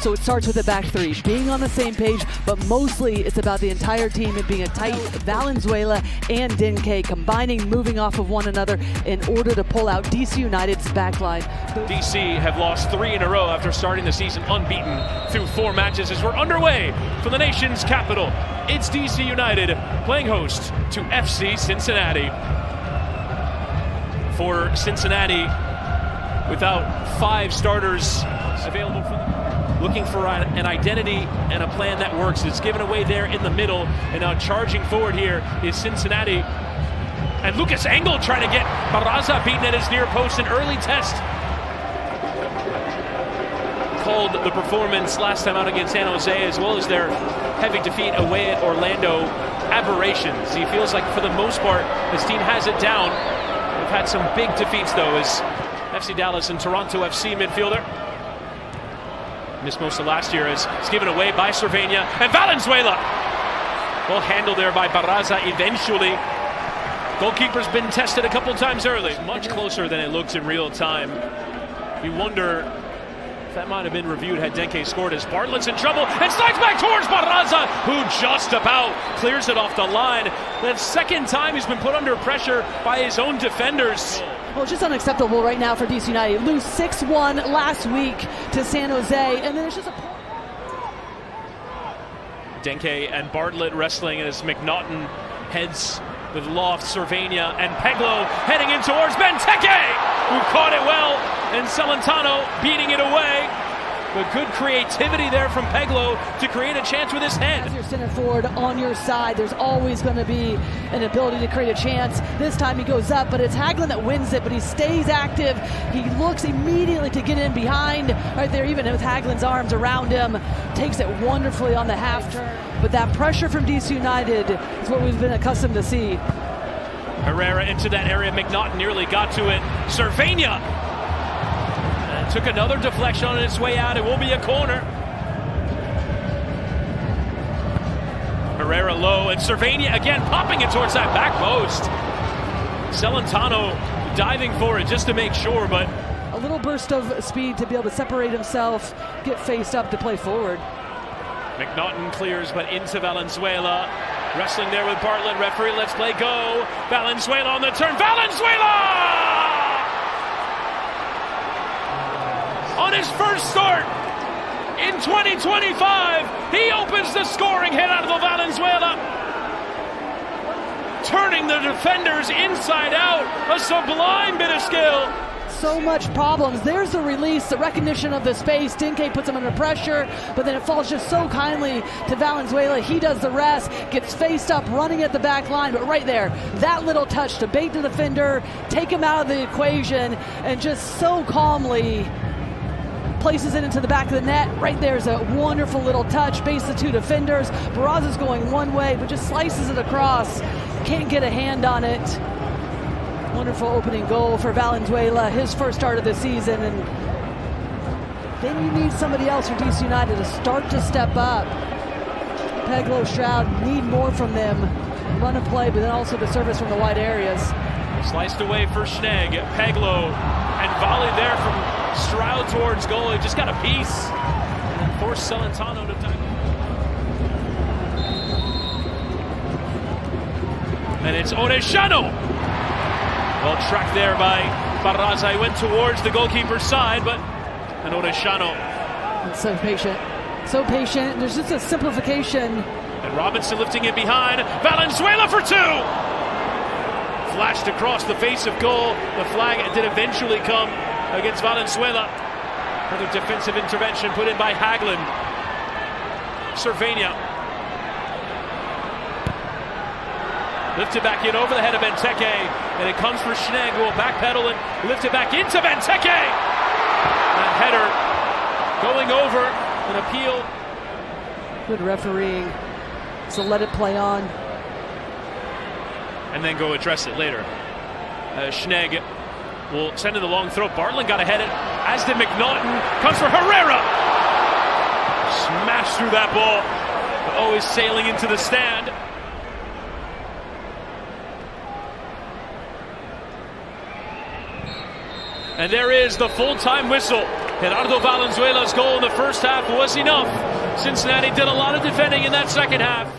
So it starts with the back three, being on the same page, but mostly it's about the entire team and being a tight Valenzuela and Dinke combining, moving off of one another in order to pull out DC United's backline. DC have lost 3 in a row after starting the season unbeaten through 4 matches as we're underway from the nation's capital. It's DC United playing host to FC Cincinnati. For Cincinnati, without 5 starters available for them, looking for an identity and a plan that works. It's given away there in the middle, and now charging forward here is Cincinnati. And Lucas Engel trying to get Barraza beaten at his near post, an early test. Called the performance last time out against San Jose, as well as their heavy defeat away at Orlando, aberrations. He feels like for the most part his team has it down. They've had some big defeats though, as FC Dallas and Toronto FC midfielder. Missed most of last year as it's given away by Cervenia and Valenzuela. Well handled there by Barraza eventually. Goalkeeper's been tested a couple times early. Much closer than it looks in real time. You wonder if that might have been reviewed had Dinke scored, as Bartlett's in trouble and slides back towards Barraza, who just about clears it off the line. The second time he's been put under pressure by his own defenders. Well, it's just unacceptable right now for DC United. Lose 6-1 last week to San Jose, and then it's just a... Dinke and Bartlett wrestling as McNaughton heads with Loft, Cervenia, and Peglo heading in towards Benteke, who caught it well, and Celentano beating it away. But good creativity there from Peglo to create a chance with his head. As your center forward on your side, there's always going to be an ability to create a chance. This time he goes up, but it's Hagelin that wins it, but he stays active. He looks immediately to get in behind right there, even with Hagelin's arms around him. Takes it wonderfully on the half turn. But that pressure from DC United is what we've been accustomed to see. Herrera into that area. McNaughton nearly got to it. Cervenia took another deflection on its way out. It will be a corner. Herrera low, and Cervenia again popping it towards that back post. Celentano diving for it just to make sure, but a little burst of speed to be able to separate himself, get faced up to play forward. McNaughton clears, but into Valenzuela. Wrestling there with Bartlett. Referee, let's play go. Valenzuela on the turn. Valenzuela! On his first start in 2025, he opens the scoring hit out of the Valenzuela. Turning the defenders inside out. A sublime bit of skill. So much problems. There's the release, the recognition of the space. Dinke puts him under pressure, but then it falls just so kindly to Valenzuela. He does the rest, gets faced up, running at the back line, but right there, that little touch to bait the defender, take him out of the equation, and just so calmly places it into the back of the net. Right there's a wonderful little touch, baits the 2 defenders. Barraza's going one way, but just slices it across. Can't get a hand on it. Wonderful opening goal for Valenzuela, his first start of the season, and then you need somebody else from DC United to start to step up. Peglo, Stroud need more from them. Run and play, but then also the service from the wide areas. Sliced away for Schnegg. Peglo, and volley there from Stroud towards goal. He just got a piece and then forced Celentano to dive. And it's Orellano. Well tracked there by Barraza. He went towards the goalkeeper's side, but an Orellano. So patient. So patient. There's just a simplification. And Robinson lifting it behind. Valenzuela for 2! Flashed across the face of goal. The flag did eventually come against Valenzuela. Another defensive intervention put in by Hagelin. Cervenia. Lifted back in over the head of Benteke, and it comes for Schnegg, who will backpedal and lift it back into Benteke. That header going over, an appeal. Good refereeing, so let it play on. And then go address it later. Schnegg will send in the long throw. Bartlett got ahead, as did McNaughton. Comes for Herrera. Smashed through that ball, but always sailing into the stand. And there is the full-time whistle. Dado Valenzuela's goal in the first half was enough. Cincinnati did a lot of defending in that second half.